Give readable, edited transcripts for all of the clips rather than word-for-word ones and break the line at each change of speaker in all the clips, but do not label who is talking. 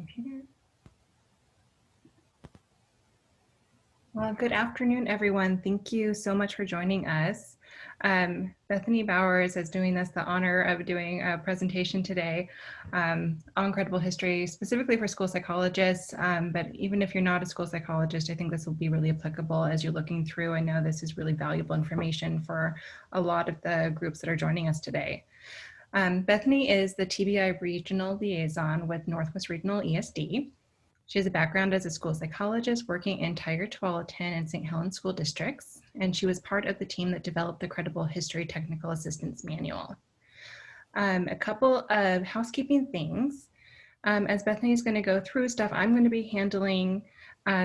computer. Well, good afternoon, everyone. Thank you so much for joining us. Bethany Bowers is doing us the honor of doing a presentation today on credible history, specifically for school psychologists. But even if you're not a school psychologist, I think this will be really applicable as you're looking through. I know this is really valuable information for a lot of the groups that are joining us today. Bethany is the TBI Regional Liaison with Northwest Regional ESD. She has a background as a school psychologist working in Tiger Tualatin and St. Helens school districts, and she was part of the team that developed the Credible History Technical Assistance Manual. A couple of housekeeping things. As Bethany is going to go through stuff, I'm going to be handling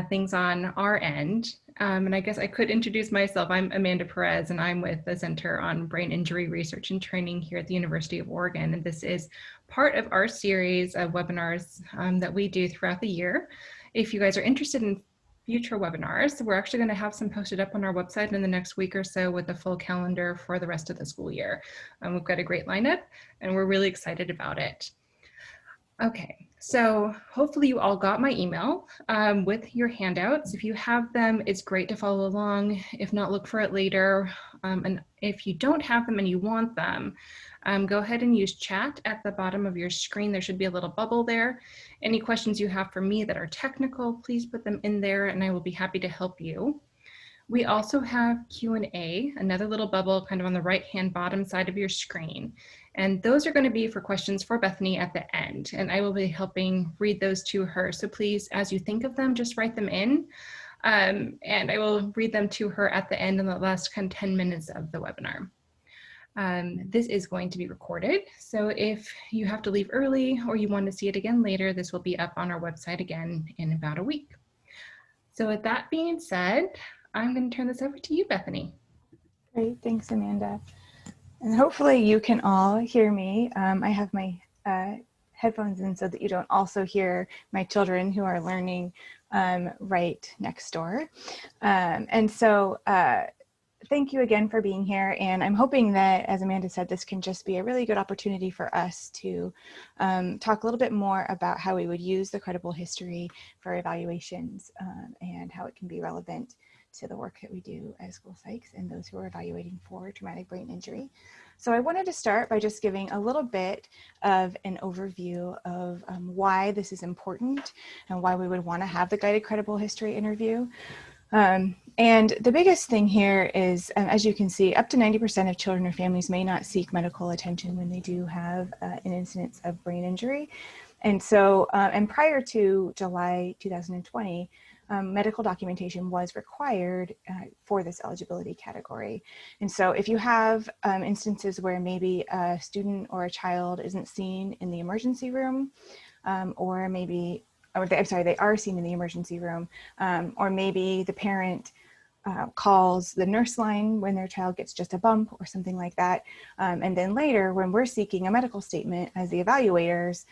things on our end. And I guess I could introduce myself. I'm Amanda Perez, and I'm with the Center on Brain Injury Research and Training here at the University of Oregon. And this is part of our series of webinars that we do throughout the year. If you guys are interested in future webinars, we're actually going to have some posted up on our website in the next week or so with a full calendar for the rest of the school year. We've got a great lineup, and we're really excited about it. Okay, so hopefully you all got my email with your handouts. If you have them, it's great to follow along. If not, look for it later. And if you don't have them and you want them, go ahead and use chat at the bottom of your screen. There should be a little bubble there. Any questions you have for me that are technical, please put them in there and I will be happy to help you. We also have Q&A, another little bubble kind of on the right-hand bottom side of your screen. And those are going to be for questions for Bethany at the end. And I will be helping read those to her. So please, as you think of them, just write them in. And I will read them to her at the end in the last kind of 10 minutes of the webinar. This is going to be recorded. So if you have to leave early or you want to see it again later, this will be up on our website again in about a week. So with that being said, I'm going to turn this over to you, Bethany.
Great, thanks, Amanda. And hopefully you can all hear me. I have my headphones in so that you don't also hear my children who are learning right next door. And so thank you again for being here. And I'm hoping that, as Amanda said, this can just be a really good opportunity for us to talk a little bit more about how we would use the credible history for evaluations and how it can be relevant to the work that we do as school psychs and those who are evaluating for traumatic brain injury. So I wanted to start by just giving a little bit of an overview of why this is important and why we would want to have the guided credible history interview. And the biggest thing here is, as you can see, up to 90% of children or families may not seek medical attention when they do have an incidence of brain injury. And so, and prior to July 2020, medical documentation was required for this eligibility category. And so if you have instances where maybe a student or a child isn't seen in the emergency room, or maybe, I'm sorry, they are seen in the emergency room, or maybe the parent calls the nurse line when their child gets just a bump or something like that. And then later, when we're seeking a medical statement as the evaluators,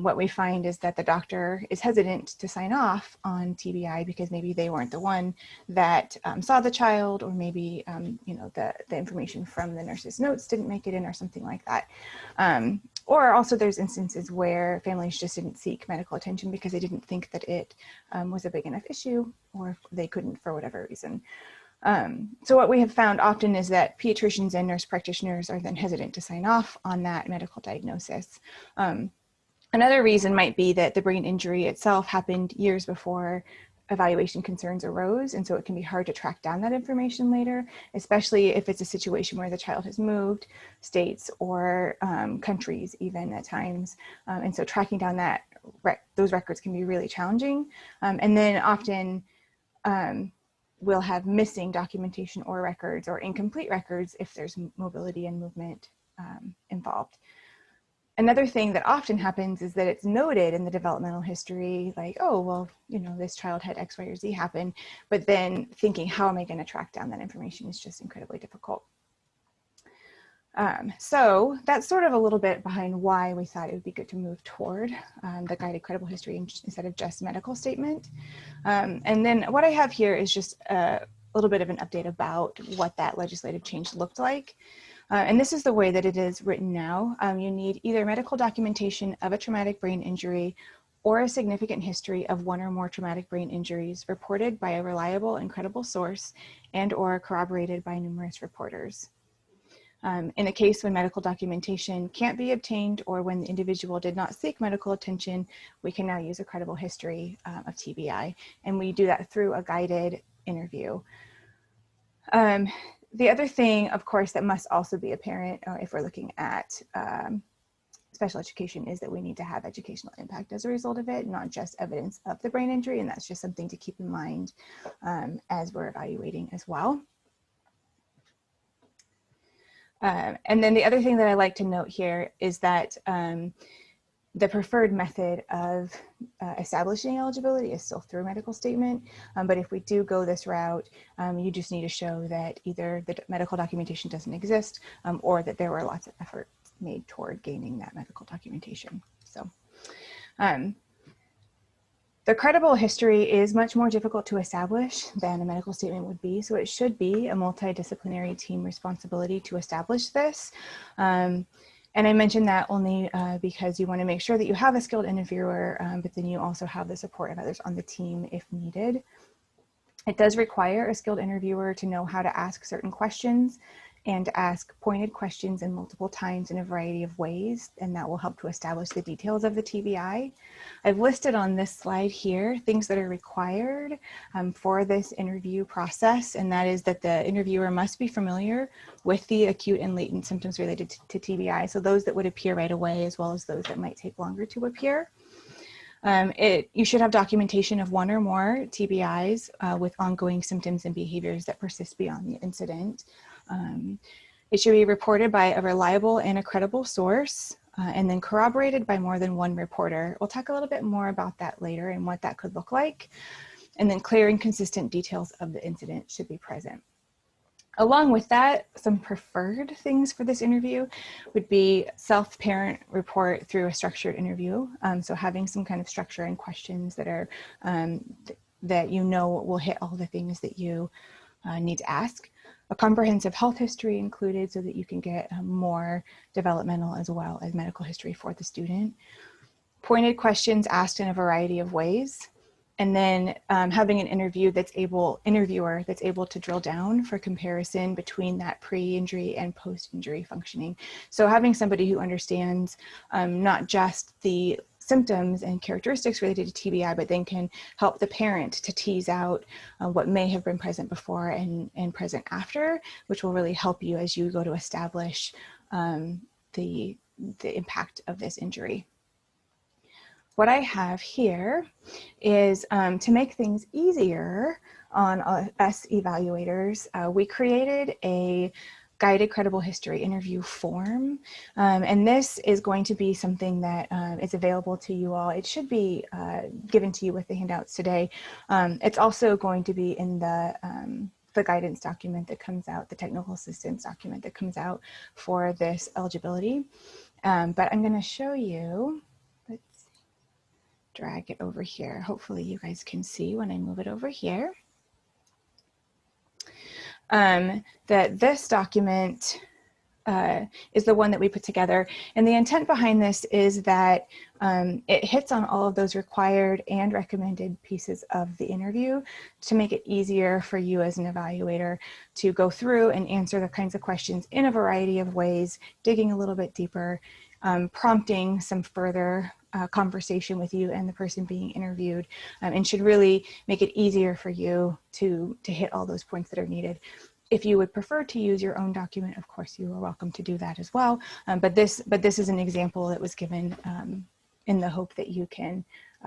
what we find is that the doctor is hesitant to sign off on TBI because maybe they weren't the one that saw the child, or maybe you know, the information from the nurse's notes didn't make it in or something like that. Or also there's instances where families just didn't seek medical attention because they didn't think that it was a big enough issue, or they couldn't for whatever reason. So what we have found often is that pediatricians and nurse practitioners are then hesitant to sign off on that medical diagnosis. Another reason might be that the brain injury itself happened years before evaluation concerns arose, and so it can be hard to track down that information later, especially if it's a situation where the child has moved states or countries even at times. And so tracking down those records can be really challenging. And then often we'll have missing documentation or records, or incomplete records if there's mobility and movement involved. Another thing that often happens is that it's noted in the developmental history, like, oh, well, you know, this child had X, Y, or Z happen, but then thinking, how am I going to track down that information is just incredibly difficult. So that's sort of a little bit behind why we thought it would be good to move toward the guided credible history instead of just medical statement. And then what I have here is just a little bit of an update about what that legislative change looked like. And this is the way that it is written now. You need either medical documentation of a traumatic brain injury or a significant history of one or more traumatic brain injuries reported by a reliable and credible source and or corroborated by numerous reporters. In a case when medical documentation can't be obtained or when the individual did not seek medical attention, we can now use a credible history of TBI, and we do that through a guided interview. The other thing, of course, that must also be apparent if we're looking at special education is that we need to have educational impact as a result of it, not just evidence of the brain injury, and that's just something to keep in mind as we're evaluating as well. And then the other thing that I like to note here is that the preferred method of establishing eligibility is still through medical statement. But if we do go this route, you just need to show that either the medical documentation doesn't exist or that there were lots of efforts made toward gaining that medical documentation. So the credible history is much more difficult to establish than a medical statement would be. So it should be a multidisciplinary team responsibility to establish this. And I mentioned that only because you want to make sure that you have a skilled interviewer, but then you also have the support of others on the team if needed. It does require a skilled interviewer to know how to ask certain questions and to ask pointed questions in multiple times in a variety of ways, and that will help to establish the details of the TBI. I've listed on this slide here things that are required for this interview process, and that is that the interviewer must be familiar with the acute and latent symptoms related to TBI, so those that would appear right away as well as those that might take longer to appear. You should have documentation of one or more TBIs with ongoing symptoms and behaviors that persist beyond the incident. It should be reported by a reliable and a credible source, and then corroborated by more than one reporter. We'll talk a little bit more about that later and what that could look like. And then clear and consistent details of the incident should be present. Along with that, some preferred things for this interview would be self-parent report through a structured interview. So having some kind of structure and questions that are that you know will hit all the things that you need to ask. A comprehensive health history included so that you can get more developmental as well as medical history for the student. Pointed questions asked in a variety of ways. And then having an interviewer that's able to drill down for comparison between that pre-injury and post-injury functioning. So having somebody who understands not just the symptoms and characteristics related to TBI, but then can help the parent to tease out what may have been present before and present after, which will really help you as you go to establish the impact of this injury. What I have here is to make things easier on us evaluators, we created a guided credible history interview form. And this is going to be something that is available to you all. It should be given to you with the handouts today. It's also going to be in the guidance document that comes out, the technical assistance document that comes out for this eligibility. But I'm going to show you, let's drag it over here. Hopefully you guys can see when I move it over here. That this document is the one that we put together. And the intent behind this is that it hits on all of those required and recommended pieces of the interview to make it easier for you as an evaluator to go through and answer the kinds of questions in a variety of ways, digging a little bit deeper, prompting some further conversation with you and the person being interviewed, and should really make it easier for you to hit all those points that are needed. If you would prefer to use your own document, of course, you are welcome to do that as well. But this is an example that was given in the hope that you can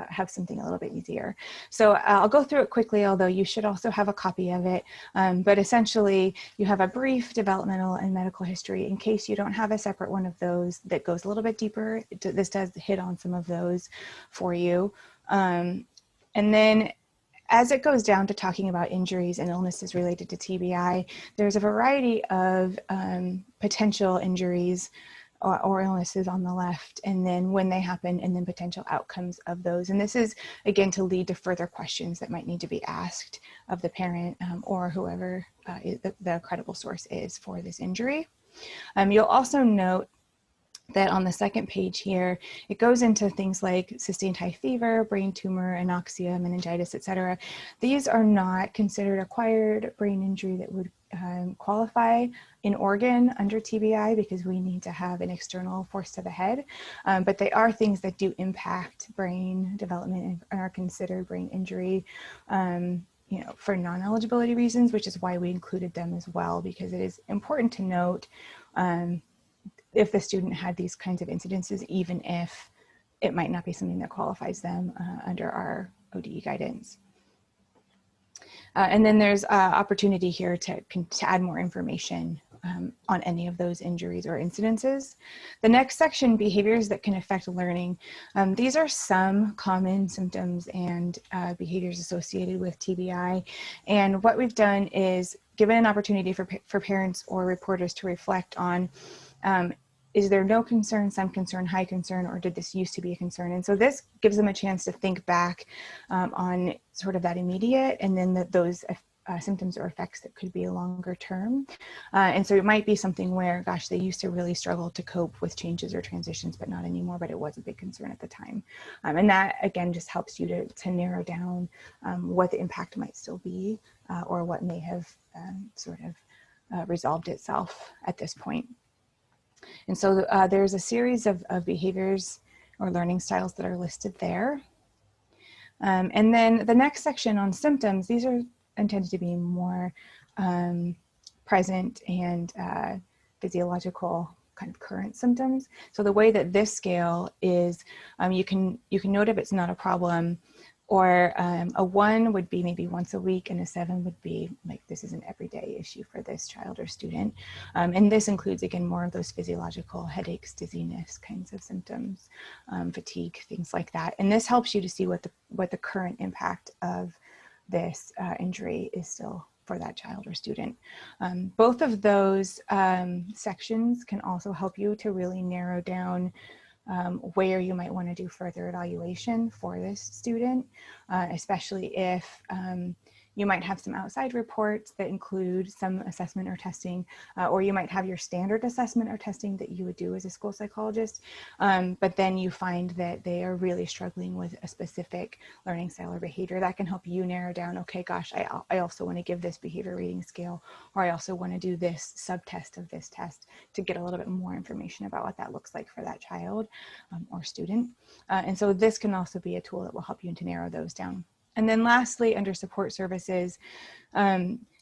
have something a little bit easier. So I'll go through it quickly, although you should also have a copy of it. But essentially, you have a brief developmental and medical history in case you don't have a separate one of those that goes a little bit deeper. This does hit on some of those for you. And then as it goes down to talking about injuries and illnesses related to TBI, there's a variety of potential injuries or illnesses on the left, and then when they happen, and then potential outcomes of those. And this is, again, to lead to further questions that might need to be asked of the parent or whoever the credible source is for this injury. You'll also note that on the second page here, it goes into things like sustained high fever, brain tumor, anoxia, meningitis, etc. These are not considered acquired brain injury that would qualify in Oregon under TBI because we need to have an external force to the head. But they are things that do impact brain development and are considered brain injury. For non-eligibility reasons, which is why we included them as well, because it is important to note if the student had these kinds of incidences, even if it might not be something that qualifies them under our ODE guidance. And then there's opportunity here to add more information on any of those injuries or incidences. The next section, behaviors that can affect learning. These are some common symptoms and behaviors associated with TBI. And what we've done is given an opportunity for parents or reporters to reflect on is there no concern, some concern, high concern, or did this used to be a concern? And so this gives them a chance to think back on sort of that immediate and then those symptoms or effects that could be a longer term. And so it might be something where, gosh, they used to really struggle to cope with changes or transitions, but not anymore, but it was a big concern at the time. And that, again, just helps you to narrow down what the impact might still be or what may have sort of resolved itself at this point. And so there's a series of behaviors or learning styles that are listed there. And then the next section on symptoms, these are intended to be more present and physiological kind of current symptoms. So the way that this scale is, you can note if it's not a problem, or a 1 would be maybe once a week, and a 7 would be like this is an everyday issue for this child or student. And this includes, again, more of those physiological headaches, dizziness kinds of symptoms, fatigue, things like that. And this helps you to see what the current impact of this injury is still for that child or student. Both of those sections can also help you to really narrow down where you might want to do further evaluation for this student, especially if you might have some outside reports that include some assessment or testing, or you might have your standard assessment or testing that you would do as a school psychologist, but then you find that they are really struggling with a specific learning style or behavior. That can help you narrow down, okay, gosh, I also want to give this behavior rating scale, or I also want to do this subtest of this test to get a little bit more information about what that looks like for that child or student. And so this can also be a tool that will help you to narrow those down. And then lastly, under support services,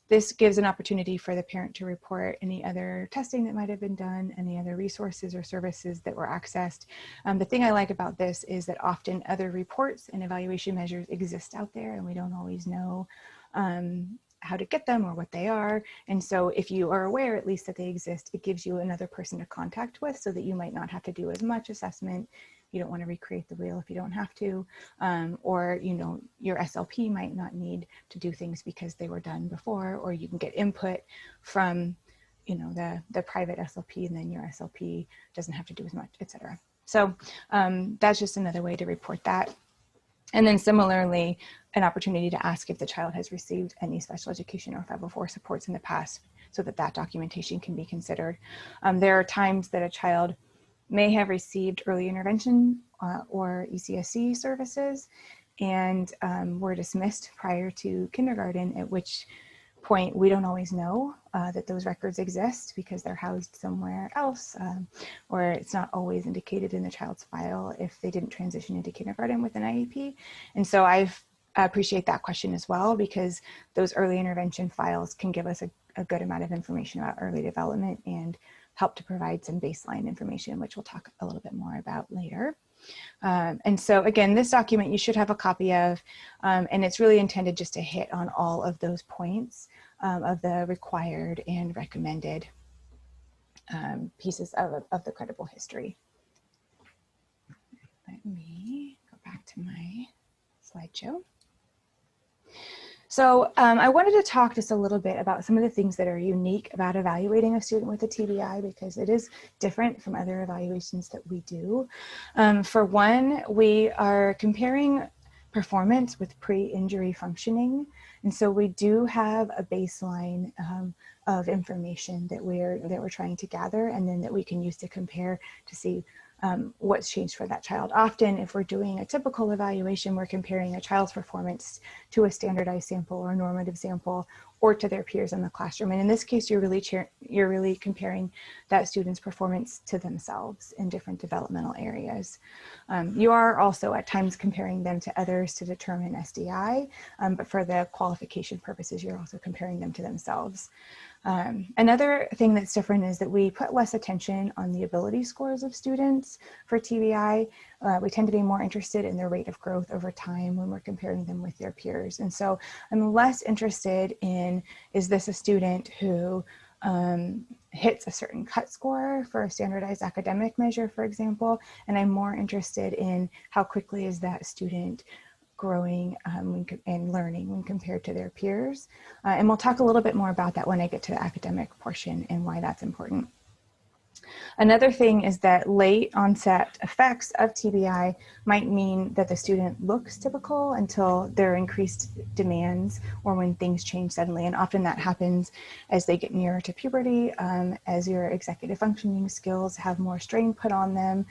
this gives an opportunity for the parent to report any other testing that might have been done, any other resources or services that were accessed. The thing I like about this is that often other reports and evaluation measures exist out there, and we don't always know how to get them or what they are. And so if you are aware at least that they exist, it gives you another person to contact with so that you might not have to do as much assessment. You don't want to recreate the wheel if you don't have to, or your SLP might not need to do things because they were done before, or you can get input from the private SLP, and then your SLP doesn't have to do as much, etc. So that's just another way to report that. And then similarly, an opportunity to ask if the child has received any special education or 504 supports in the past so that documentation can be considered. There are times that a child may have received early intervention or ECSC services and were dismissed prior to kindergarten, at which point we don't always know that those records exist because they're housed somewhere else, or it's not always indicated in the child's file if they didn't transition into kindergarten with an IEP. And so I appreciate that question as well, because those early intervention files can give us a good amount of information about early development and help to provide some baseline information, which we'll talk a little bit more about later. And so again, this document you should have a copy of, and it's really intended just to hit on all of those points of the required and recommended pieces of the credible history. Let me go back to my slideshow. So I wanted to talk just a little bit about some of the things that are unique about evaluating a student with a TBI, because it is different from other evaluations that we do. For one, we are comparing performance with pre-injury functioning. And so we do have a baseline of information that we're trying to gather, and then that we can use to compare to see what's changed for that child. Often, if we're doing a typical evaluation, we're comparing a child's performance to a standardized sample or a normative sample, or to their peers in the classroom. And in this case, you're really comparing that student's performance to themselves in different developmental areas. You are also at times comparing them to others to determine SDI, but for the qualification purposes, you're also comparing them to themselves. Another thing that's different is that we put less attention on the ability scores of students for TBI. We tend to be more interested in their rate of growth over time when we're comparing them with their peers. And so I'm less interested in, is this a student who hits a certain cut score for a standardized academic measure, for example, and I'm more interested in how quickly is that student growing and learning when compared to their peers. And we'll talk a little bit more about that when I get to the academic portion and why that's important. Another thing is that late onset effects of TBI might mean that the student looks typical until there are increased demands or when things change suddenly. And often that happens as they get nearer to puberty, as your executive functioning skills have more strain put on them,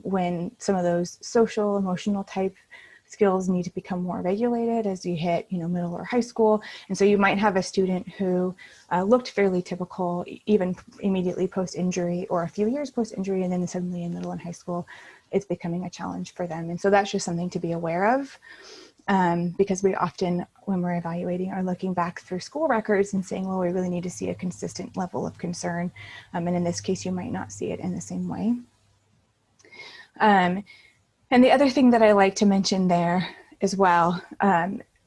when some of those social, emotional type skills need to become more regulated as you hit, middle or high school. And so you might have a student who looked fairly typical even immediately post-injury or a few years post-injury, and then suddenly in middle and high school, it's becoming a challenge for them. And so that's just something to be aware of, because we often, when we're evaluating, are looking back through school records and saying, well, we really need to see a consistent level of concern. And in this case, you might not see it in the same way. And the other thing that I like to mention there as well,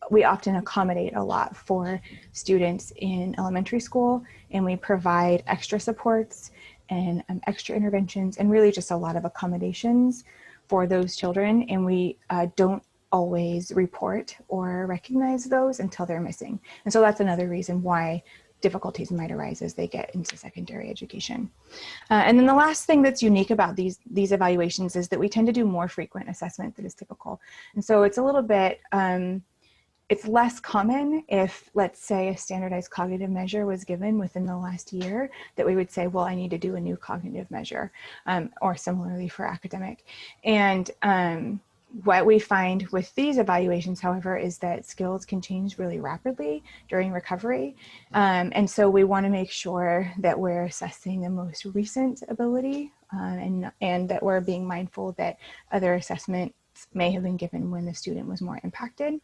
we often accommodate a lot for students in elementary school, and we provide extra supports and extra interventions and really just a lot of accommodations for those children. And we don't always report or recognize those until they're missing. And so that's another reason why difficulties might arise as they get into secondary education. And then the last thing that's unique about these evaluations is that we tend to do more frequent assessment than is typical. And so it's a little bit, it's less common if, let's say, a standardized cognitive measure was given within the last year, that we would say, well, I need to do a new cognitive measure, or similarly for academic. And what we find with these evaluations, however, is that skills can change really rapidly during recovery. And so we want to make sure that we're assessing the most recent ability, and that we're being mindful that other assessments may have been given when the student was more impacted.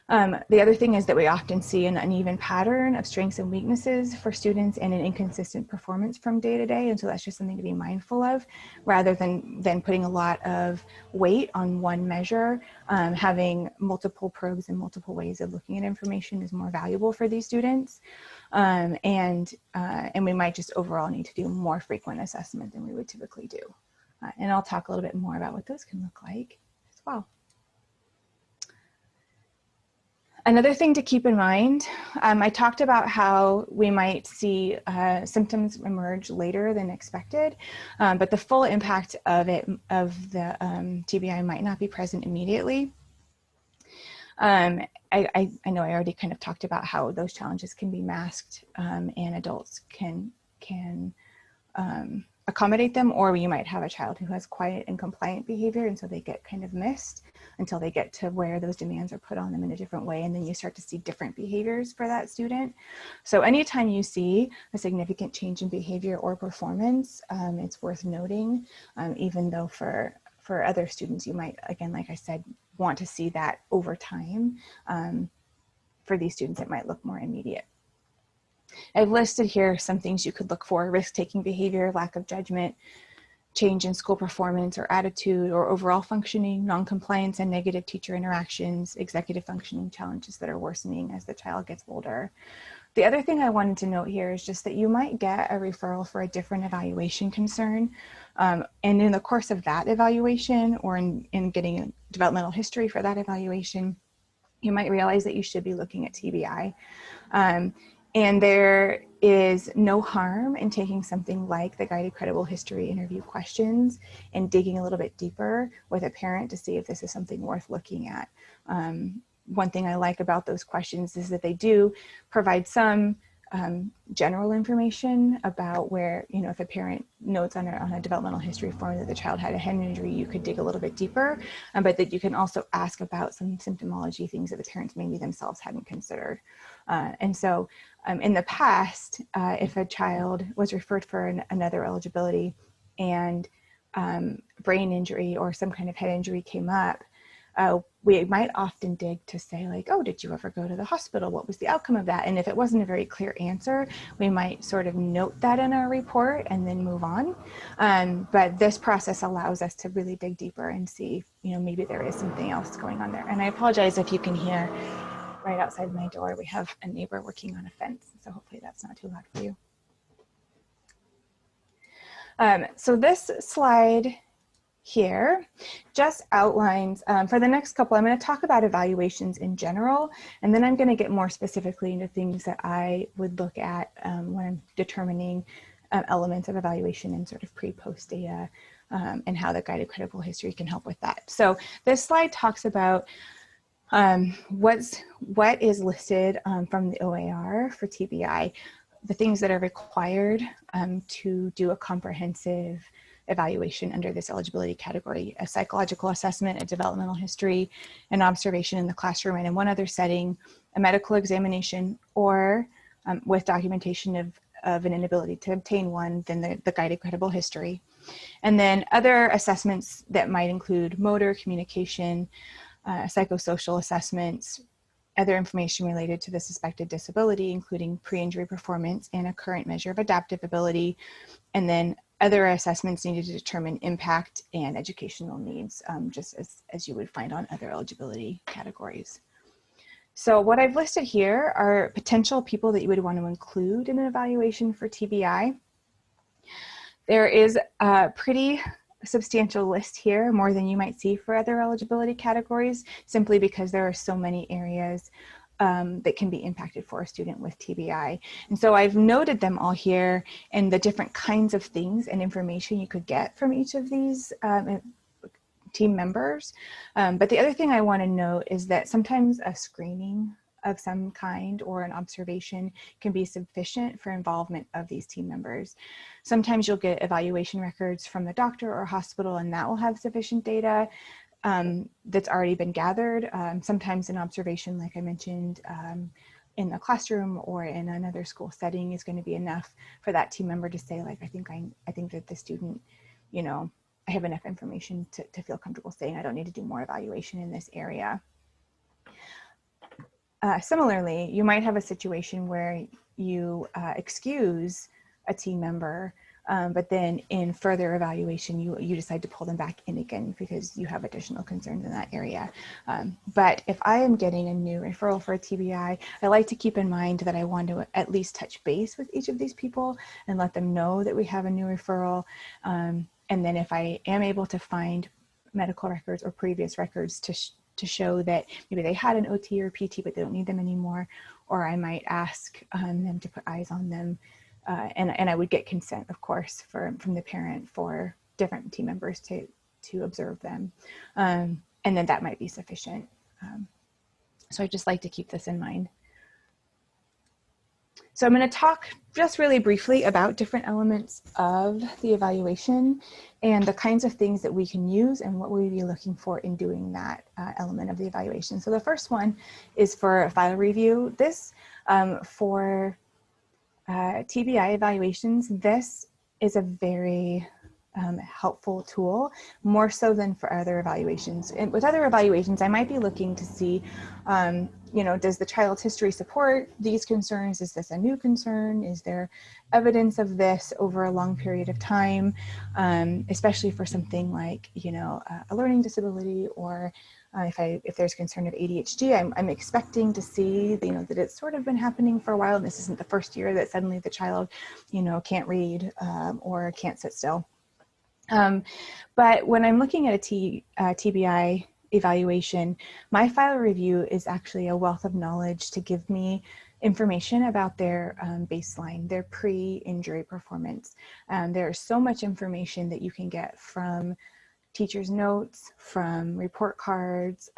The other thing is that we often see an uneven pattern of strengths and weaknesses for students and an inconsistent performance from day to day. And so that's just something to be mindful of, rather than putting a lot of weight on one measure. Having multiple probes and multiple ways of looking at information is more valuable for these students. And we might just overall need to do more frequent assessment than we would typically do. And I'll talk a little bit more about what those can look like as well. Another thing to keep in mind, I talked about how we might see symptoms emerge later than expected, but the full impact of the TBI might not be present immediately. I know I already kind of talked about how those challenges can be masked, and adults can accommodate them, or you might have a child who has quiet and compliant behavior, and so they get kind of missed until they get to where those demands are put on them in a different way, and then you start to see different behaviors for that student. So anytime you see a significant change in behavior or performance, it's worth noting, even though for other students, you might, again, like I said, want to see that over time. For these students, it might look more immediate. I've listed here some things you could look for: risk-taking behavior, lack of judgment, change in school performance or attitude or overall functioning, non-compliance and negative teacher interactions, executive functioning challenges that are worsening as the child gets older. The other thing I wanted to note here is just that you might get a referral for a different evaluation concern. And in the course of that evaluation, or in getting a developmental history for that evaluation, you might realize that you should be looking at TBI. And there is no harm in taking something like the guided credible history interview questions and digging a little bit deeper with a parent to see if this is something worth looking at. One thing I like about those questions is that they do provide some general information about where, you know, if a parent notes on a developmental history form that the child had a head injury, you could dig a little bit deeper, but that you can also ask about some symptomology, things that the parents maybe themselves hadn't considered. And so in the past, if a child was referred for another eligibility and brain injury or some kind of head injury came up, we might often dig to say like, oh, did you ever go to the hospital? What was the outcome of that? And if it wasn't a very clear answer, we might sort of note that in our report and then move on. But this process allows us to really dig deeper and see, you know, maybe there is something else going on there. And I apologize if you can hear right outside my door, we have a neighbor working on a fence. So hopefully that's not too loud for you. So this slide here just outlines, for the next couple, I'm going to talk about evaluations in general, and then I'm going to get more specifically into things that I would look at when I'm determining elements of evaluation and sort of pre-post data and how the guided credible history can help with that. So this slide talks about what is listed from the OAR for TBI, the things that are required to do a comprehensive evaluation under this eligibility category: a psychological assessment, a developmental history, an observation in the classroom and in one other setting, a medical examination, or with documentation of an inability to obtain one, then the guided credible history. And then other assessments that might include motor, communication, psychosocial assessments, other information related to the suspected disability, including pre-injury performance and a current measure of adaptive ability, and then other assessments needed to determine impact and educational needs, just as you would find on other eligibility categories. So what I've listed here are potential people that you would want to include in an evaluation for TBI. There is a pretty substantial list here, more than you might see for other eligibility categories, simply because there are so many areas that can be impacted for a student with TBI. And so I've noted them all here and the different kinds of things and information you could get from each of these team members. But the other thing I want to note is that sometimes a screening of some kind or an observation can be sufficient for involvement of these team members. Sometimes you'll get evaluation records from the doctor or hospital, and that will have sufficient data that's already been gathered. Sometimes an observation, like I mentioned, in the classroom or in another school setting is going to be enough for that team member to say, like, I think that the student, you know, I have enough information to feel comfortable saying I don't need to do more evaluation in this area. Similarly, you might have a situation where you excuse a team member, but then in further evaluation, you decide to pull them back in again because you have additional concerns in that area. But if I am getting a new referral for a TBI, I like to keep in mind that I want to at least touch base with each of these people and let them know that we have a new referral. And then if I am able to find medical records or previous records to show that maybe they had an OT or PT, but they don't need them anymore, or I might ask them to put eyes on them. And I would get consent, of course, from the parent for different team members to observe them. And then that might be sufficient. So I just like to keep this in mind. So I'm going to talk just really briefly about different elements of the evaluation and the kinds of things that we can use and what we'd be looking for in doing that element of the evaluation. So the first one is for a file review. This for TBI evaluations, this is a very helpful tool, more so than for other evaluations. And with other evaluations, I might be looking to see, you know, does the child's history support these concerns? Is this a new concern? Is there evidence of this over a long period of time? Especially for something like, you know, a learning disability, or if there's concern of ADHD, I'm expecting to see, you know, that it's sort of been happening for a while, and this isn't the first year that suddenly the child, you know, can't read or can't sit still. But when I'm looking at a TBI evaluation, my file review is actually a wealth of knowledge to give me information about their baseline, their pre-injury performance. There's so much information that you can get from teachers' notes, from report cards,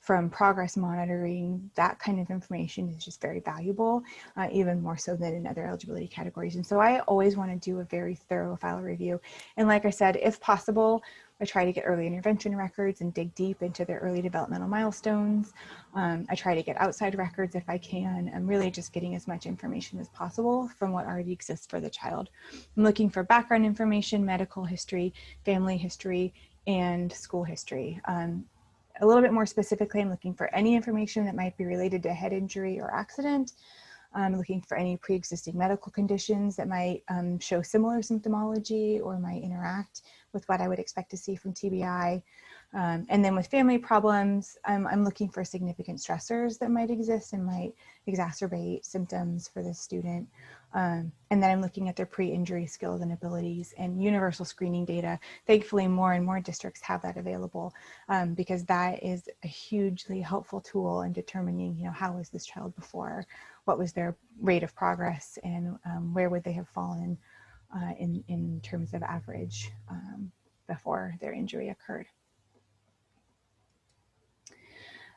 from progress monitoring. That kind of information is just very valuable, even more so than in other eligibility categories. And so I always want to do a very thorough file review. And like I said, if possible, I try to get early intervention records and dig deep into their early developmental milestones. I try to get outside records if I can. I'm really just getting as much information as possible from what already exists for the child. I'm looking for background information, medical history, family history, and school history. A little bit more specifically, I'm looking for any information that might be related to head injury or accident. I'm looking for any pre-existing medical conditions that might show similar symptomology or might interact with what I would expect to see from TBI. And then with family problems, I'm looking for significant stressors that might exist and might exacerbate symptoms for the student. And then I'm looking at their pre-injury skills and abilities and universal screening data. Thankfully, more and more districts have that available because that is a hugely helpful tool in determining, how was this child before, what was their rate of progress, and where would they have fallen in terms of average before their injury occurred.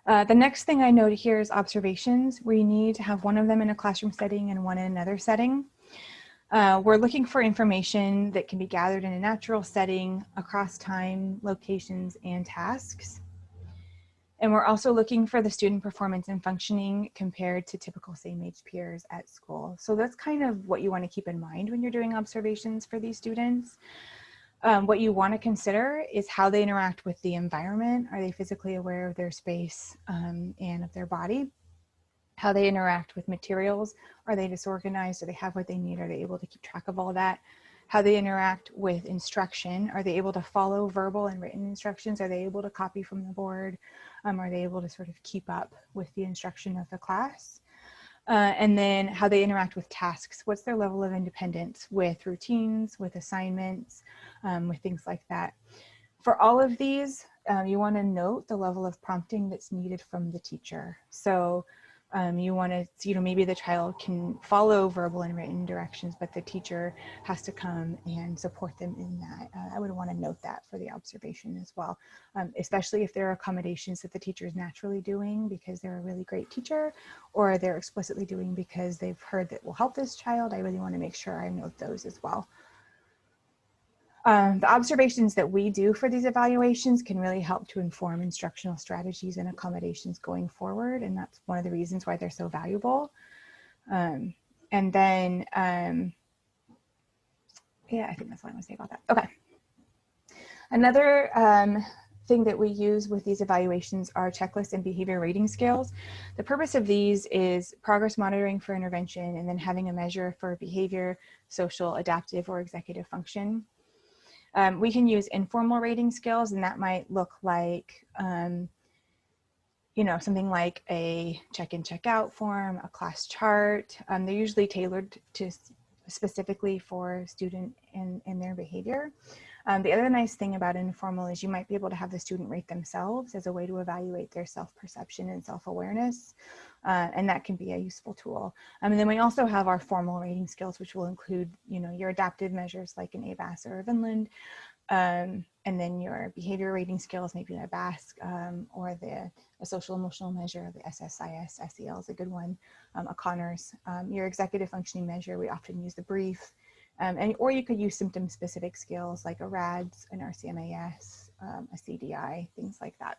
The next thing I note here is observations. We need to have one of them in a classroom setting and one in another setting. We're looking for information that can be gathered in a natural setting across time, locations, and tasks. And we're also looking for the student performance and functioning compared to typical same-age peers at school. So that's kind of what you want to keep in mind when you're doing observations for these students. What you want to consider is how they interact with the environment. Are they physically aware of their space and of their body? How they interact with materials. Are they disorganized? Do they have what they need? Are they able to keep track of all that? How they interact with instruction. Are they able to follow verbal and written instructions? Are they able to copy from the board? Are they able to sort of keep up with the instruction of the class? And then how they interact with tasks. What's their level of independence with routines, with assignments, with things like that. For all of these, you want to note the level of prompting that's needed from the teacher. So you want to, maybe the child can follow verbal and written directions, but the teacher has to come and support them in that. I would want to note that for the observation as well, especially if there are accommodations that the teacher is naturally doing because they're a really great teacher, or they're explicitly doing because they've heard that will help this child. I really want to make sure I note those as well. The observations that we do for these evaluations can really help to inform instructional strategies and accommodations going forward, and that's one of the reasons why they're so valuable. And then, yeah, I think that's all I want to say about that. Okay. Another thing that we use with these evaluations are checklists and behavior rating scales. The purpose of these is progress monitoring for intervention and then having a measure for behavior, social, adaptive, or executive function. We can use informal rating scales, and that might look like, something like a check-in, check-out form, a class chart. They're usually tailored to specifically for student and their behavior. The other nice thing about informal is you might be able to have the student rate themselves as a way to evaluate their self-perception and self-awareness, and that can be a useful tool. And then we also have our formal rating skills, which will include, your adaptive measures like an ABAS or a Vinland, and then your behavior rating skills, maybe a BASC, or a social emotional measure, the SSIS, SEL is a good one, a Connors. Your executive functioning measure, we often use the brief, or you could use symptom specific skills like a RADS, an RCMAS, a CDI, things like that.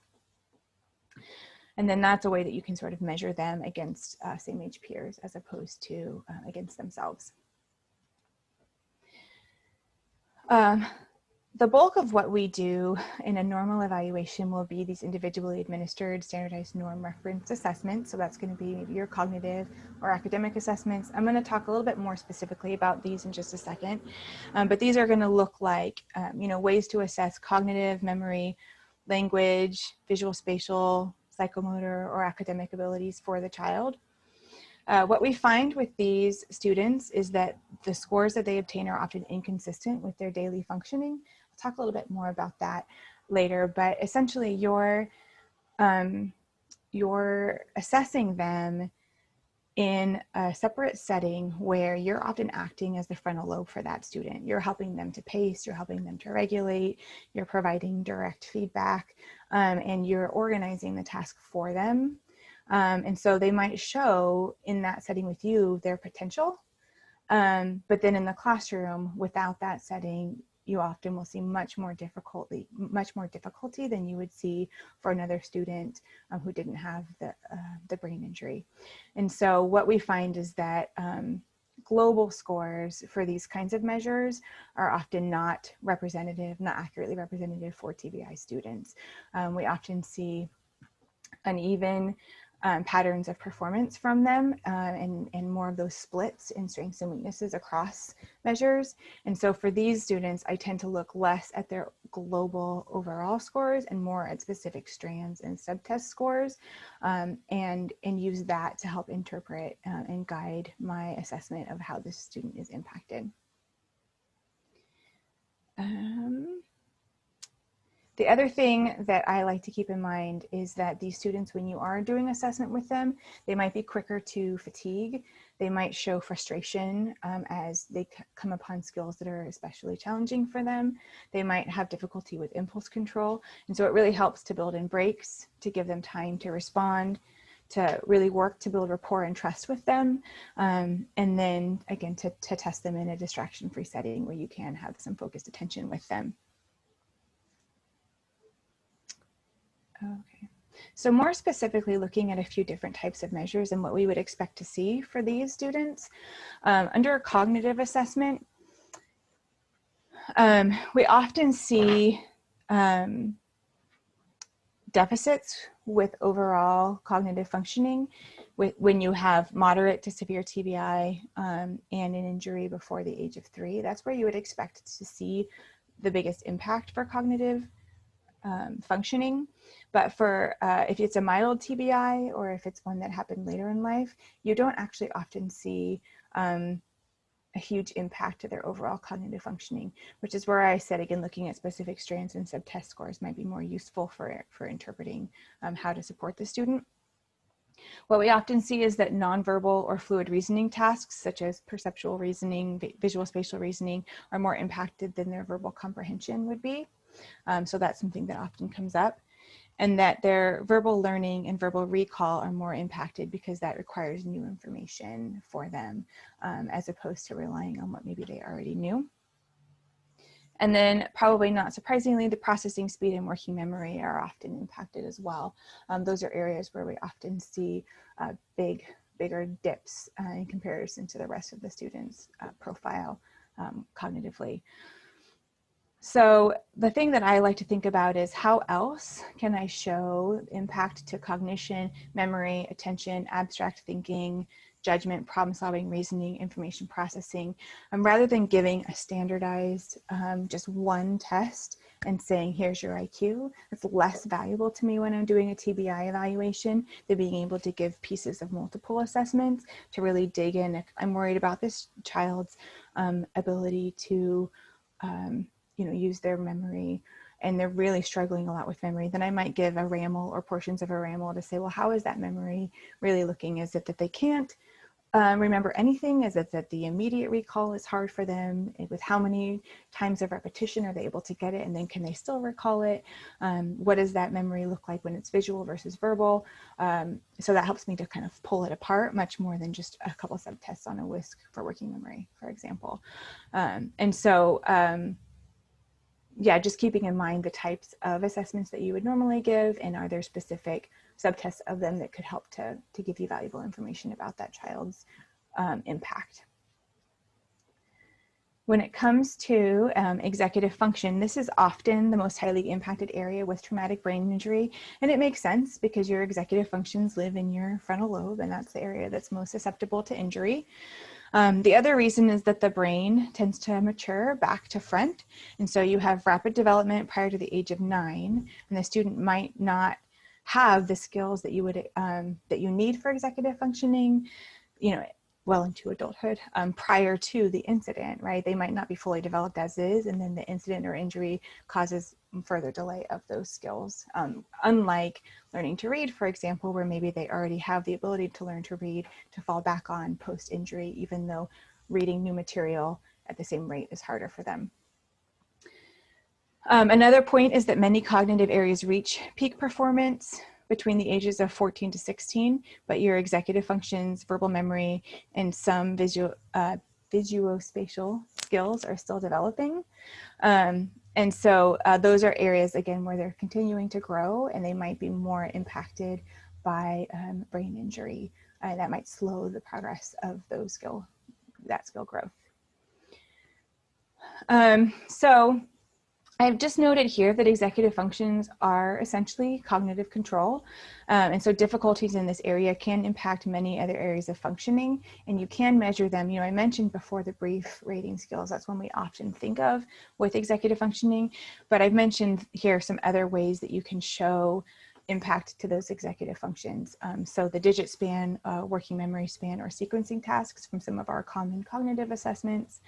And then that's a way that you can sort of measure them against same age peers as opposed to against themselves. The bulk of what we do in a normal evaluation will be these individually administered standardized norm reference assessments. So that's going to be maybe your cognitive or academic assessments. I'm going to talk a little bit more specifically about these in just a second. But these are going to look like, ways to assess cognitive, memory, language, visual, spatial, psychomotor, or academic abilities for the child. What we find with these students is that the scores that they obtain are often inconsistent with their daily functioning. I'll talk a little bit more about that later, but essentially you're assessing them in a separate setting where you're often acting as the frontal lobe for that student. You're helping them to pace, you're helping them to regulate, you're providing direct feedback, and you're organizing the task for them. And so they might show in that setting with you their potential, but then in the classroom without that setting, you often will see much more difficulty than you would see for another student who didn't have the brain injury. And so what we find is that global scores for these kinds of measures are often not accurately representative for TBI students. We often see uneven patterns of performance from them, and more of those splits in strengths and weaknesses across measures. And so for these students, I tend to look less at their global overall scores and more at specific strands and subtest scores, and use that to help interpret and guide my assessment of how this student is impacted. The other thing that I like to keep in mind is that these students, when you are doing assessment with them, they might be quicker to fatigue. They might show frustration as they come upon skills that are especially challenging for them. They might have difficulty with impulse control. And so it really helps to build in breaks, to give them time to respond, to really work to build rapport and trust with them. And then again, to test them in a distraction-free setting where you can have some focused attention with them. Okay, so more specifically looking at a few different types of measures and what we would expect to see for these students. Under cognitive assessment, we often see deficits with overall cognitive functioning when you have moderate to severe TBI and an injury before the age of 3. That's where you would expect to see the biggest impact for cognitive functioning. But for if it's a mild TBI or if it's one that happened later in life, you don't actually often see a huge impact to their overall cognitive functioning, which is where I said, again, looking at specific strands and subtest scores might be more useful for interpreting how to support the student. What we often see is that nonverbal or fluid reasoning tasks, such as perceptual reasoning, visual spatial reasoning, are more impacted than their verbal comprehension would be. So that's something that often comes up, and that their verbal learning and verbal recall are more impacted because that requires new information for them, as opposed to relying on what maybe they already knew. And then probably not surprisingly, the processing speed and working memory are often impacted as well. Those are areas where we often see bigger dips in comparison to the rest of the student's profile cognitively. So the thing that I like to think about is how else can I show impact to cognition, memory, attention, abstract thinking, judgment, problem solving, reasoning, information processing, rather than giving a standardized just one test and saying, here's your IQ. It's less valuable to me when I'm doing a TBI evaluation than being able to give pieces of multiple assessments to really dig in. If I'm worried about this child's ability to use their memory, and they're really struggling a lot with memory, then I might give a RAML or portions of a RAML to say, well, how is that memory really looking? Is it that they can't remember anything? Is it that the immediate recall is hard for them? With how many times of repetition are they able to get it? And then can they still recall it? What does that memory look like when it's visual versus verbal? So that helps me to kind of pull it apart much more than just a couple subtests on a WISC for working memory, for example. Yeah, just keeping in mind the types of assessments that you would normally give, and are there specific subtests of them that could help to give you valuable information about that child's impact. When it comes to executive function, this is often the most highly impacted area with traumatic brain injury, and it makes sense because your executive functions live in your frontal lobe, and that's the area that's most susceptible to injury. The other reason is that the brain tends to mature back to front. And so you have rapid development prior to the age of 9, and the student might not have the skills that you would that you need for executive functioning, well into adulthood prior to the incident, right? They might not be fully developed as is, and then the incident or injury causes further delay of those skills. Unlike learning to read, for example, where maybe they already have the ability to learn to read to fall back on post-injury, even though reading new material at the same rate is harder for them. Another point is that many cognitive areas reach peak performance between the ages of 14 to 16, but your executive functions, verbal memory, and some visuospatial skills are still developing. And so those are areas, again, where they're continuing to grow, and they might be more impacted by brain injury. That might slow the progress of that skill growth. So I've just noted here that executive functions are essentially cognitive control. And so difficulties in this area can impact many other areas of functioning, and you can measure them. You know, I mentioned before the brief rating skills. That's one we often think of with executive functioning, but I've mentioned here some other ways that you can show impact to those executive functions. So the digit span, working memory span, or sequencing tasks from some of our common cognitive assessments.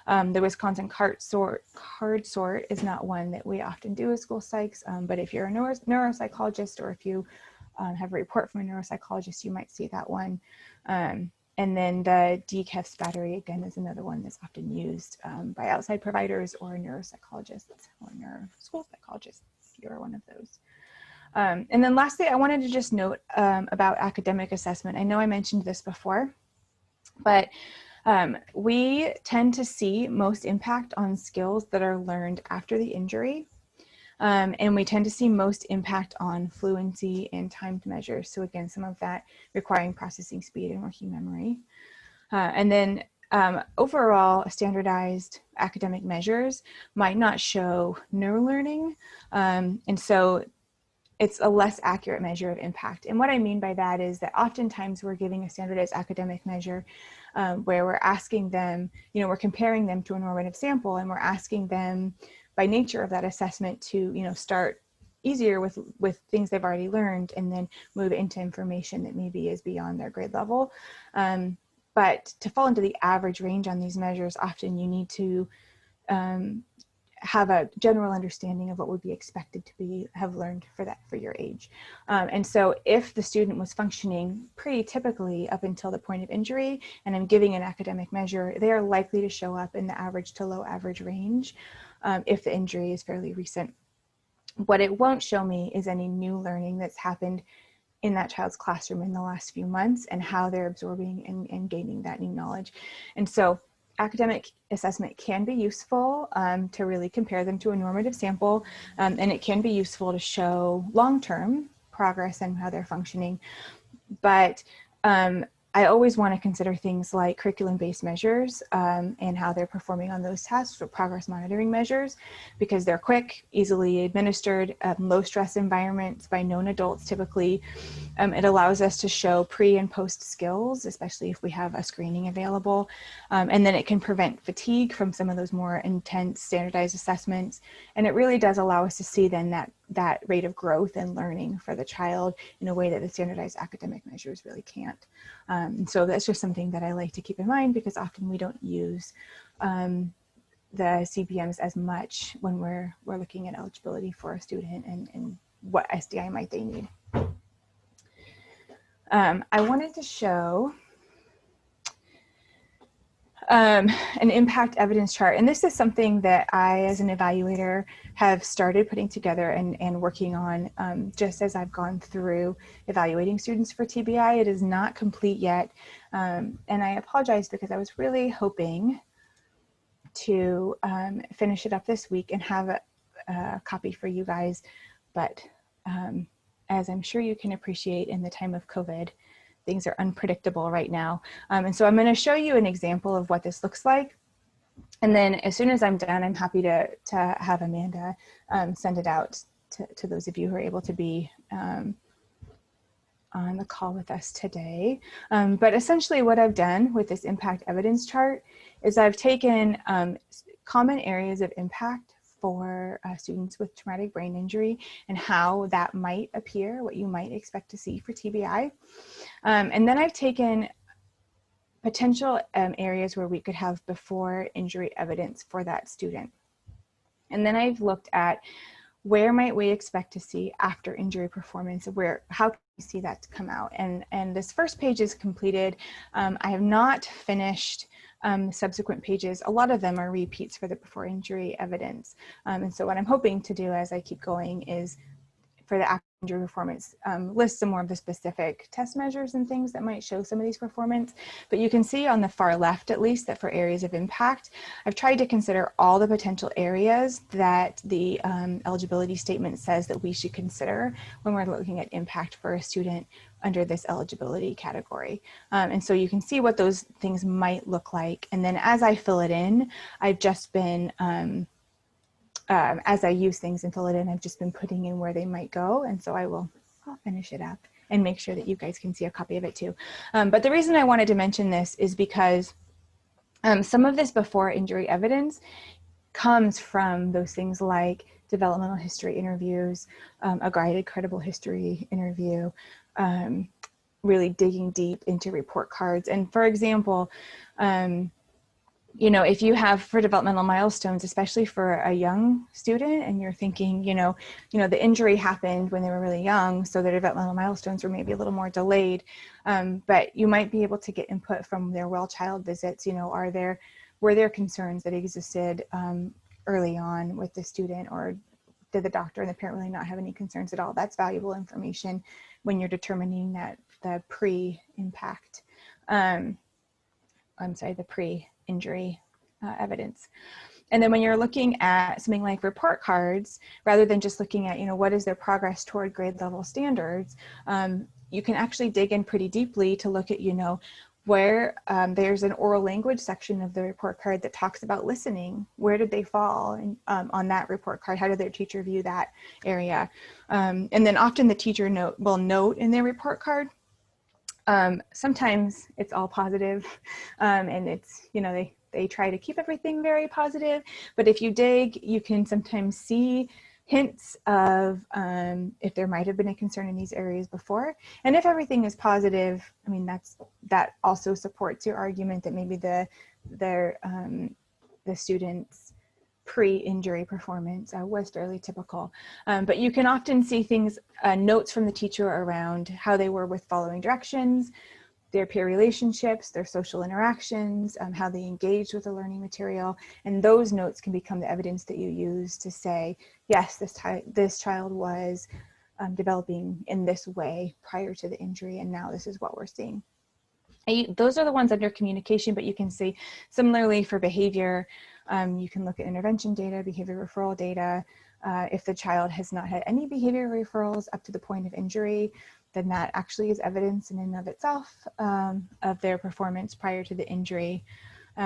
The Wisconsin card sort is not one that we often do as school psychs, but if you're a neuropsychologist, or if you have a report from a neuropsychologist, you might see that one. And then the DCAFS battery, again, is another one that's often used by outside providers or neuropsychologists or school psychologists, if you're one of those. And then lastly, I wanted to just note about academic assessment. I know I mentioned this before, but we tend to see most impact on skills that are learned after the injury. And we tend to see most impact on fluency and timed measures. So again, some of that requiring processing speed and working memory. And then overall, standardized academic measures might not show neurolearning. And so it's a less accurate measure of impact. And what I mean by that is that oftentimes we're giving a standardized academic measure where we're asking them, you know, we're comparing them to a normative sample, and we're asking them by nature of that assessment to, you know, start easier with things they've already learned and then move into information that maybe is beyond their grade level. But to fall into the average range on these measures, often you need to have a general understanding of what would be expected to have learned for your age. And so if the student was functioning pretty typically up until the point of injury, and I'm giving an academic measure, they are likely to show up in the average to low average range if the injury is fairly recent. What it won't show me is any new learning that's happened in that child's classroom in the last few months and how they're absorbing and gaining that new knowledge. And so academic assessment can be useful to really compare them to a normative sample, and it can be useful to show long-term progress and how they're functioning. But I always want to consider things like curriculum-based measures and how they're performing on those tasks, or progress monitoring measures, because they're quick, easily administered, low-stress environments by known adults typically. It allows us to show pre and post skills, especially if we have a screening available. And then it can prevent fatigue from some of those more intense standardized assessments. And it really does allow us to see then that rate of growth and learning for the child in a way that the standardized academic measures really can't. So that's just something that I like to keep in mind, because often we don't use the CPMs as much when we're looking at eligibility for a student and what SDI might they need. I wanted to show an impact evidence chart. And this is something that I, as an evaluator, have started putting together and working on just as I've gone through evaluating students for TBI. It is not complete yet. And I apologize, because I was really hoping to finish it up this week and have a copy for you guys. But as I'm sure you can appreciate, in the time of COVID, things are unpredictable right now. And so I'm going to show you an example of what this looks like. And then as soon as I'm done, I'm happy to have Amanda send it out to those of you who are able to be on the call with us today. But essentially what I've done with this impact evidence chart is I've taken common areas of impact for students with traumatic brain injury and how that might appear, what you might expect to see for TBI. And then I've taken potential areas where we could have before injury evidence for that student. And then I've looked at where might we expect to see after injury performance, how can we see that to come out? And this first page is completed. I have not finished subsequent pages. A lot of them are repeats for the before injury evidence. And so what I'm hoping to do as I keep going is for the after injury performance, list some more of the specific test measures and things that might show some of these performance. But you can see on the far left, at least, that for areas of impact, I've tried to consider all the potential areas that the eligibility statement says that we should consider when we're looking at impact for a student under this eligibility category. And so you can see what those things might look like. And then as I fill it in, I've just been as I use things and fill it in, I've just been putting in where they might go. And so I'll finish it up and make sure that you guys can see a copy of it too. But the reason I wanted to mention this is because some of this before injury evidence comes from those things like developmental history interviews, a guided credible history interview, really digging deep into report cards. And for example, you know, if you have for developmental milestones, especially for a young student, and you're thinking, you know, the injury happened when they were really young, so their developmental milestones were maybe a little more delayed. But you might be able to get input from their well child visits. You know, were there concerns that existed early on with the student, or did the doctor and the parent really not have any concerns at all? That's valuable information when you're determining that the pre-impact. The pre-injury evidence. And then when you're looking at something like report cards, rather than just looking at, you know, what is their progress toward grade level standards, you can actually dig in pretty deeply to look at, you know, where there's an oral language section of the report card that talks about listening. Where did they fall on that report card? How did their teacher view that area? And then often the teacher will note in their report card, sometimes it's all positive, and it's, you know, they try to keep everything very positive, but if you dig, you can sometimes see hints of if there might have been a concern in these areas before. And if everything is positive, I mean, that also supports your argument that maybe the student's pre-injury performance was fairly typical. But you can often see things, notes from the teacher around how they were with following directions, their peer relationships, their social interactions, how they engaged with the learning material. And those notes can become the evidence that you use to say, yes, this child was developing in this way prior to the injury, and now this is what we're seeing. Those are the ones under communication, but you can see similarly for behavior, you can look at intervention data, behavior referral data. If the child has not had any behavior referrals up to the point of injury, then that actually is evidence in and of itself of their performance prior to the injury.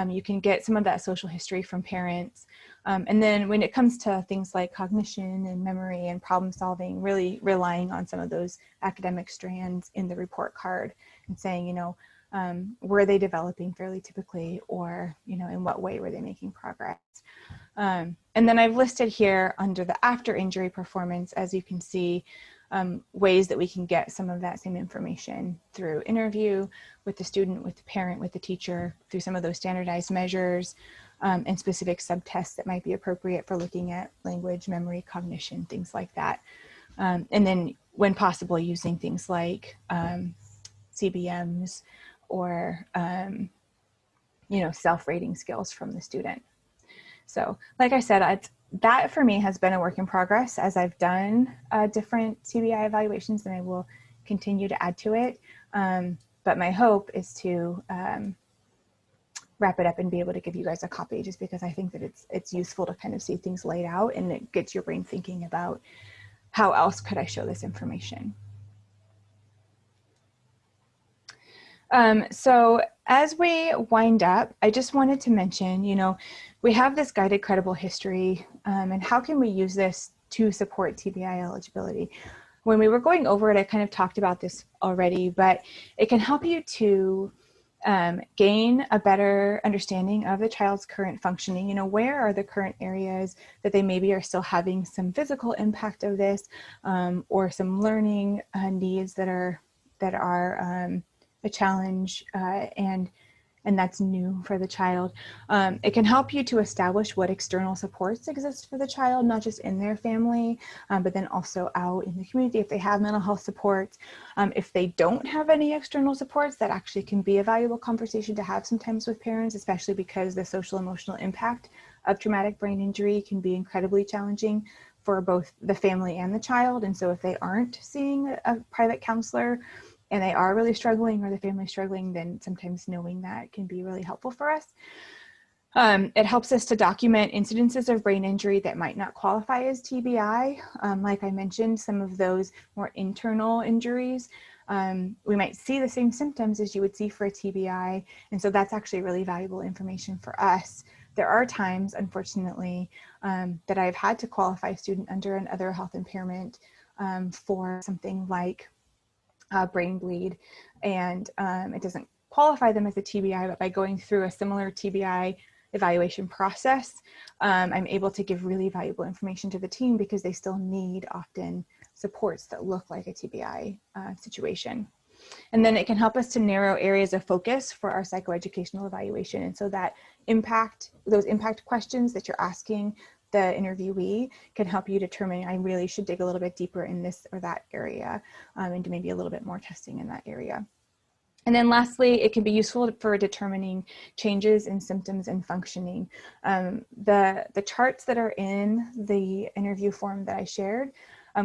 You can get some of that social history from parents. And then when it comes to things like cognition and memory and problem solving, really relying on some of those academic strands in the report card and saying, you know, were they developing fairly typically, or, you know, in what way were they making progress? And then I've listed here under the after injury performance, as you can see, ways that we can get some of that same information through interview with the student, with the parent, with the teacher, through some of those standardized measures and specific subtests that might be appropriate for looking at language, memory, cognition, things like that. And then when possible, using things like CBMs or, you know, self-rating skills from the student. So like I said, that for me has been a work in progress as I've done different TBI evaluations, and I will continue to add to it. But my hope is to wrap it up and be able to give you guys a copy, just because I think that it's useful to kind of see things laid out, and it gets your brain thinking about how else could I show this information. So as we wind up, I just wanted to mention, you know, we have this guided credible history, and how can we use this to support TBI eligibility? When we were going over it, I kind of talked about this already, but it can help you to gain a better understanding of the child's current functioning. You know, where are the current areas that they maybe are still having some physical impact of this, or some learning needs that are a challenge, and and that's new for the child. It can help you to establish what external supports exist for the child, not just in their family, but then also out in the community if they have mental health supports. If they don't have any external supports, that actually can be a valuable conversation to have sometimes with parents, especially because the social emotional impact of traumatic brain injury can be incredibly challenging for both the family and the child. And so if they aren't seeing a private counselor and they are really struggling or the family's struggling, then sometimes knowing that can be really helpful for us. It helps us to document incidences of brain injury that might not qualify as TBI. Like I mentioned, some of those more internal injuries, we might see the same symptoms as you would see for a TBI. And so that's actually really valuable information for us. There are times, unfortunately, that I've had to qualify a student under another health impairment for something like brain bleed, and it doesn't qualify them as a TBI, but by going through a similar TBI evaluation process, I'm able to give really valuable information to the team because they still need often supports that look like a TBI situation. And then it can help us to narrow areas of focus for our psychoeducational evaluation. And so that those impact questions that you're asking the interviewee can help you determine, I really should dig a little bit deeper in this or that area, and do maybe a little bit more testing in that area. And then lastly, it can be useful for determining changes in symptoms and functioning. The charts that are in the interview form that I shared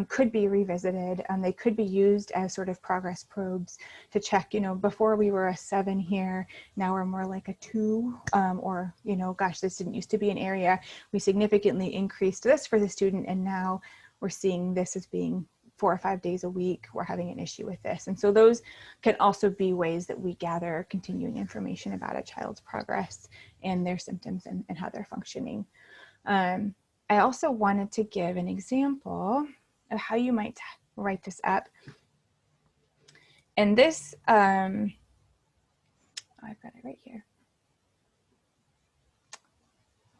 could be revisited. They could be used as sort of progress probes to check, before we were a 7 here, now we're more like a 2, or, gosh, this didn't used to be an area. We significantly increased this for the student, and now we're seeing this as being 4 or 5 days a week, we're having an issue with this. And so those can also be ways that we gather continuing information about a child's progress and their symptoms and how they're functioning. I also wanted to give an example of how you might write this up. And this, I've got it right here.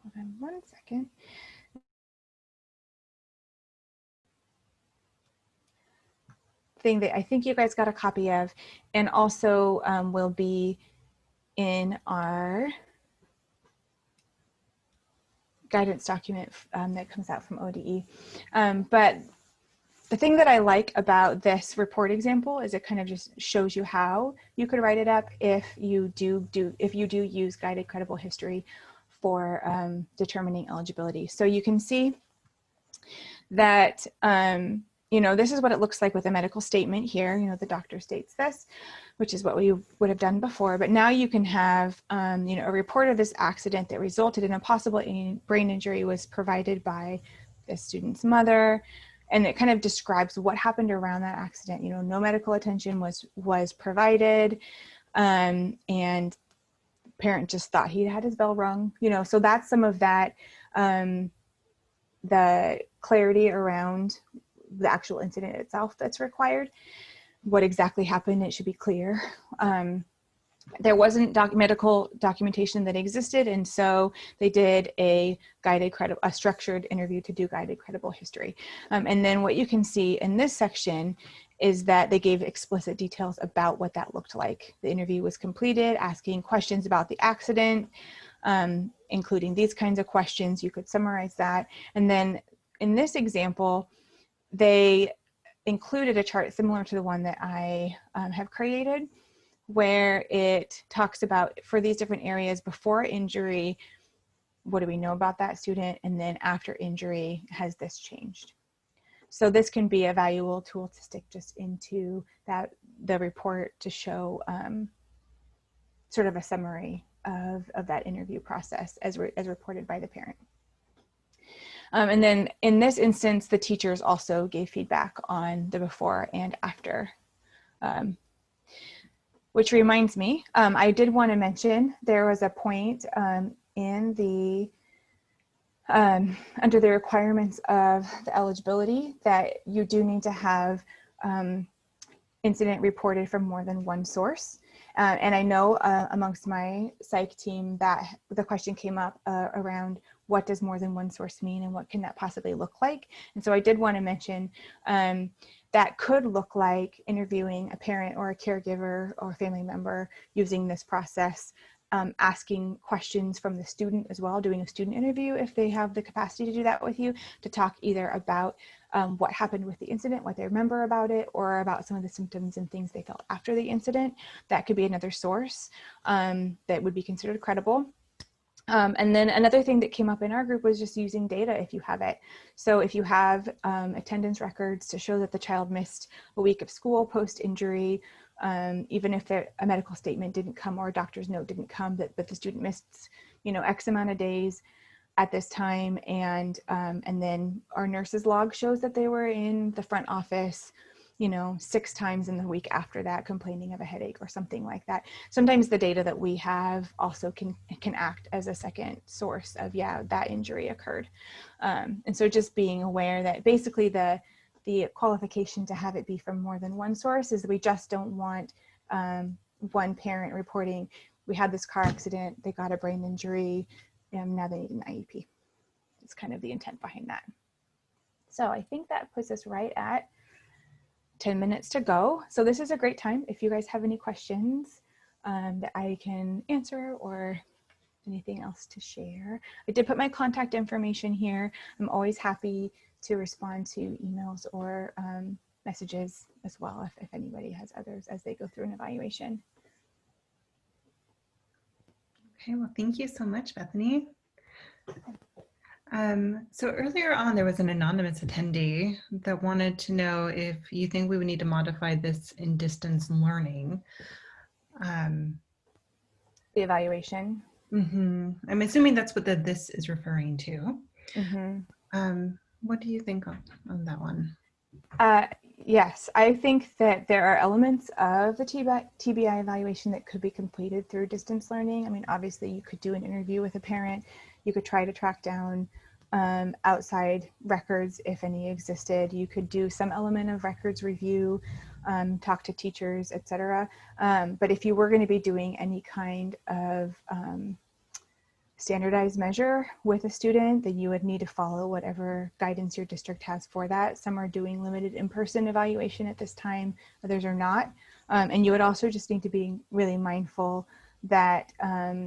Hold on one second. Thing that I think you guys got a copy of, and also will be in our guidance document that comes out from ODE. But the thing that I like about this report example is it kind of just shows you how you could write it up if you do use guided credible history for determining eligibility. So you can see that this is what it looks like with a medical statement here. The doctor states this, which is what we would have done before. But now you can have, a report of this accident that resulted in a possible brain injury was provided by the student's mother. And it kind of describes what happened around that accident. No medical attention was provided. And parent just thought he had his bell rung, so that's some of that, the clarity around the actual incident itself that's required. What exactly happened, it should be clear. There wasn't medical documentation that existed, and so they did a structured interview to do guided credible history. And then what you can see in this section is that they gave explicit details about what that looked like. The interview was completed, asking questions about the accident, including these kinds of questions. You could summarize that. And then in this example, they included a chart similar to the one that I have created, where it talks about, for these different areas, before injury, what do we know about that student? And then after injury, has this changed? So this can be a valuable tool to stick just into the report to show sort of a summary of that interview process as reported by the parent. And then in this instance, the teachers also gave feedback on the before and after. Which reminds me, I did want to mention there was a point in the under the requirements of the eligibility that you do need to have incident reported from more than one source. And I know amongst my psych team that the question came up around what does more than one source mean and what can that possibly look like? And so I did want to mention that could look like interviewing a parent or a caregiver or a family member using this process asking questions from the student as well, doing a student interview if they have the capacity to do that with you, to talk either about what happened with the incident, what they remember about it, or about some of the symptoms and things they felt after the incident. That could be another source that would be considered credible. And then another thing that came up in our group was just using data if you have it. So if you have attendance records to show that the child missed a week of school post-injury, even if a medical statement didn't come or a doctor's note didn't come, but the student missed, X amount of days at this time, and then our nurse's log shows that they were in the front office 6 times in the week after that, complaining of a headache or something like that. Sometimes the data that we have also can act as a second source of, that injury occurred. And so just being aware that basically the qualification to have it be from more than one source is that we just don't want one parent reporting, we had this car accident, they got a brain injury, and now they need an IEP. It's kind of the intent behind that. So I think that puts us right at 10 minutes to go. So this is a great time if you guys have any questions that I can answer or anything else to share. I did put my contact information here. I'm always happy to respond to emails or messages as well if anybody has others as they go through an evaluation.
Okay, well, thank you so much, Bethany. So earlier on, there was an anonymous attendee that wanted to know if you think we would need to modify this in distance learning.
The evaluation.
I'm assuming that's what this is referring to.
Mm-hmm.
What do you think on that one?
Yes, I think that there are elements of the TBI evaluation that could be completed through distance learning. I mean, obviously you could do an interview with a parent. You could try to track down outside records if any existed. You could do some element of records review, talk to teachers, etc. But if you were going to be doing any kind of standardized measure with a student, then you would need to follow whatever guidance your district has for that. Some are doing limited in-person evaluation at this time, others are not. And you would also just need to be really mindful that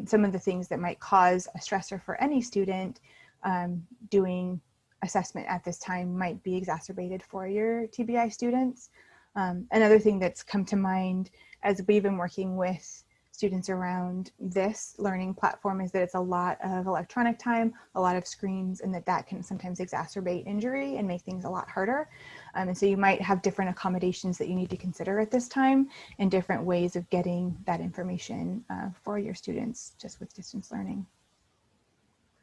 some of the things that might cause a stressor for any student doing assessment at this time might be exacerbated for your TBI students. Another thing that's come to mind as we've been working with students around this learning platform is that it's a lot of electronic time, a lot of screens, and that can sometimes exacerbate injury and make things a lot harder. And so you might have different accommodations that you need to consider at this time and different ways of getting that information for your students just with distance learning.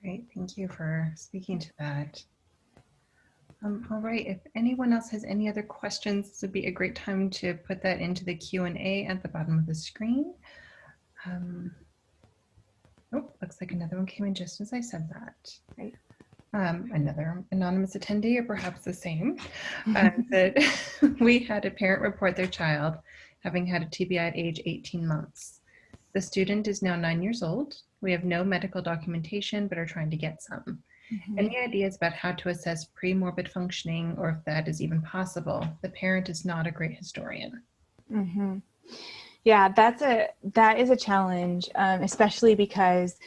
Great, thank you for speaking to that. All right, if anyone else has any other questions, this would be a great time to put that into the Q&A at the bottom of the screen. Oh, looks like another one came in just as I said that.
Right.
Another anonymous attendee, or perhaps the same, that we had a parent report their child having had a TBI at age 18 months. The student is now 9 years old. We have no medical documentation, but are trying to get some. Any ideas about how to assess pre-morbid functioning or if that is even possible? The parent is not a great historian.
Yeah, that is a challenge, especially because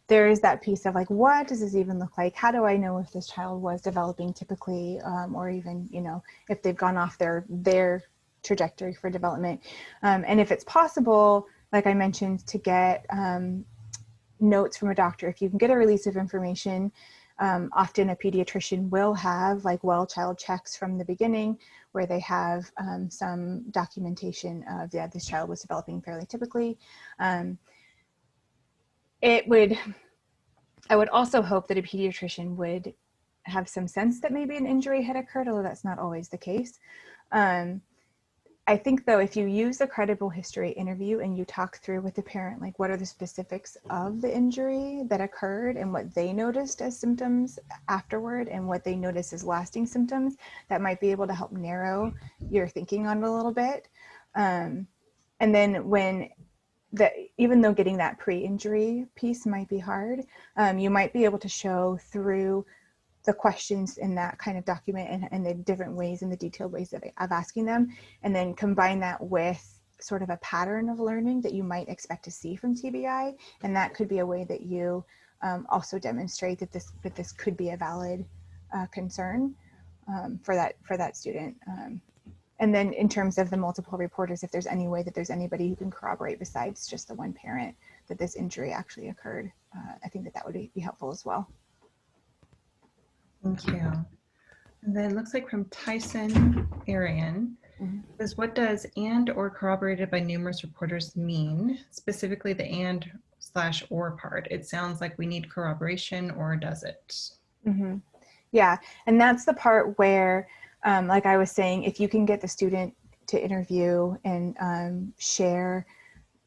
there is that piece of like, what does this even look like? How do I know if this child was developing typically, or even, if they've gone off their trajectory for development? And if it's possible, like I mentioned, to get notes from a doctor, if you can get a release of information, often a pediatrician will have like well-child checks from the beginning where they have some documentation of, this child was developing fairly typically. I would also hope that a pediatrician would have some sense that maybe an injury had occurred, although that's not always the case. I think though, if you use a credible history interview and you talk through with the parent, like what are the specifics of the injury that occurred and what they noticed as symptoms afterward and what they noticed as lasting symptoms, that might be able to help narrow your thinking on it a little bit. And then even though getting that pre-injury piece might be hard, you might be able to show through the questions in that kind of document and the different ways and the detailed ways of asking them, and then combine that with sort of a pattern of learning that you might expect to see from TBI, and that could be a way that you also demonstrate that this could be a valid concern for that student. And then in terms of the multiple reporters, if there's any way that there's anybody who can corroborate besides just the one parent that this injury actually occurred, I think that would be helpful as well.
Thank you. And then it looks like from Tyson Arian, says, what does and or corroborated by numerous reporters mean, specifically the and/or part? It sounds like we need corroboration, or does it?
Mm-hmm. Yeah, and that's the part where, like I was saying, if you can get the student to interview and share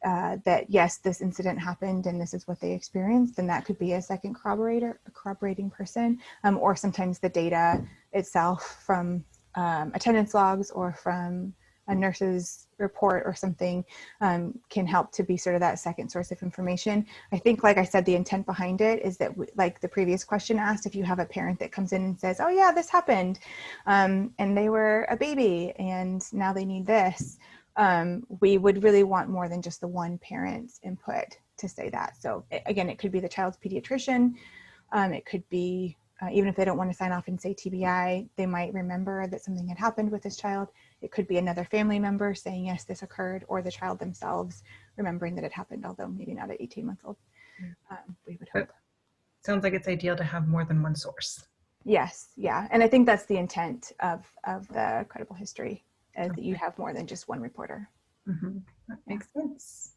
that, yes, this incident happened and this is what they experienced, then that could be a second corroborating person, or sometimes the data itself from attendance logs or from a nurse's report or something can help to be sort of that second source of information. I think, like I said, the intent behind it is that, like the previous question asked, if you have a parent that comes in and says, oh yeah, this happened, and they were a baby and now they need this, we would really want more than just the one parent's input to say that. So again, it could be the child's pediatrician, it could be even if they don't want to sign off and say TBI, they might remember that something had happened with this child. It could be another family member saying, yes, this occurred, or the child themselves remembering that it happened, although maybe not at 18 months old. We would hope.
Sounds like it's ideal to have more than one source.
Yes, yeah. And I think that's the intent of the credible history, is that you have more than just one reporter.
Mm-hmm. That makes sense.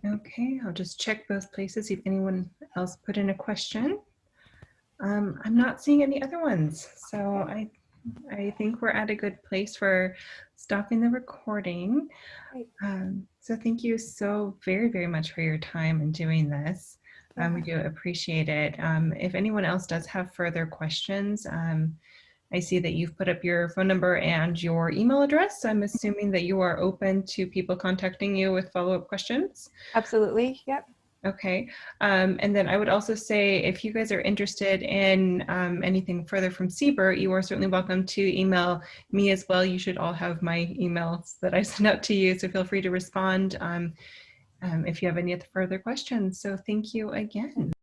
Okay, I'll just check both places, see if anyone else put in a question. I'm not seeing any other ones, so I think we're at a good place for stopping the recording. So thank you so very, very much for your time in doing this. We do appreciate it. If anyone else does have further questions, I see that you've put up your phone number and your email address. So I'm assuming that you are open to people contacting you with follow-up questions.
Absolutely, yep.
Okay, and then I would also say, if you guys are interested in anything further from CBER, you are certainly welcome to email me as well. You should all have my emails that I send out to you, so feel free to respond if you have any further questions. So thank you again.